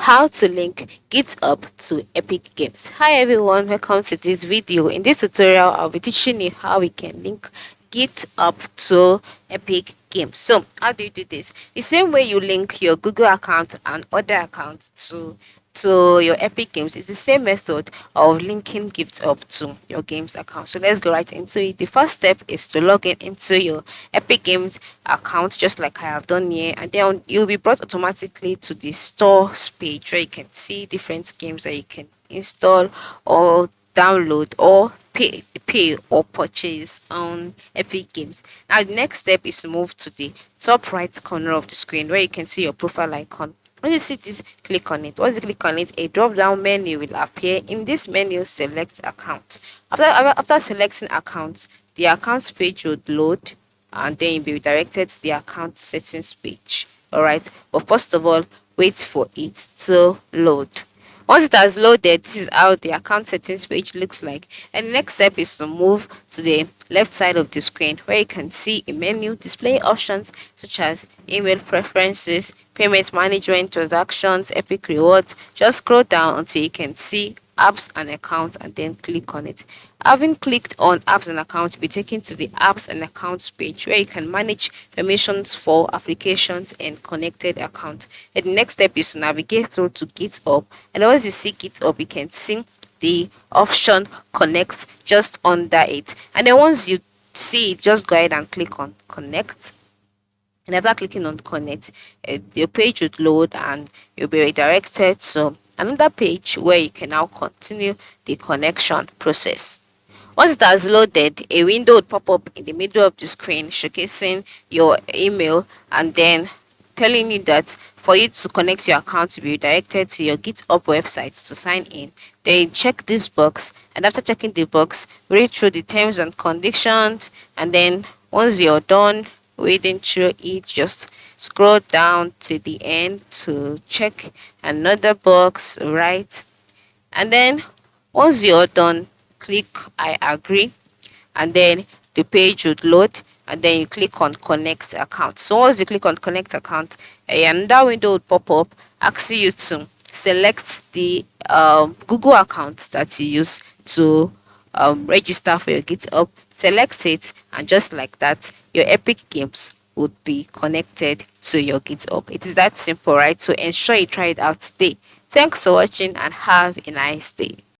How to link GitHub to Epic Games. Hi everyone, welcome to this video. In this tutorial, I'll be teaching you how we can link GitHub to Epic Games. So, how do you do this? The same way you link your Google account and other accounts to your Epic Games is the same method of linking GitHub to your games account. So let's go right into it. The first step is to log in into your Epic Games account, just like I have done here, and then you'll be brought automatically to the stores page where you can see different games that you can install or download or pay or purchase on Epic Games. Now the next step is to move to the top right corner of the screen where you can see your profile icon. When you see this, click on it. Once you click on it, a drop down menu will appear. In this menu, select account. After selecting account, the account page would load and then you'll be redirected to the account settings page. Alright, but first of all, wait for it to load. Once it has loaded, this is how the account settings page looks like. And the next step is to move to the left side of the screen where you can see a menu display options such as email preferences, payment management, transactions, Epic rewards. Just scroll down until you can see apps and accounts and then click on it. Having clicked on apps and accounts, you'll be taken to the apps and accounts page where you can manage permissions for applications and connected accounts. And the next step is to navigate through to GitHub, and once you see GitHub, you can see the option connect just under it, and then once you see it, just go ahead and click on connect. And after clicking on connect, your page would load and you'll be redirected to another page where you can now continue the connection process. Once it has loaded, a window would pop up in the middle of the screen showcasing your email and then telling you that for you to connect your account to be redirected to your GitHub website to sign in. Then check this box, and after checking the box, read through the terms and conditions, and then once you're done reading through it, just scroll down to the end to check another box, right? And then once you're done, click I agree, and then the page would load, and then you click on connect account. So once you click on connect account, another window would pop up asking you to select the Google account that you use to register for your GitHub. Select it, and just like that, your Epic Games would be connected to your GitHub. It is that simple, right? So ensure you try it out today. Thanks for watching and have a nice day.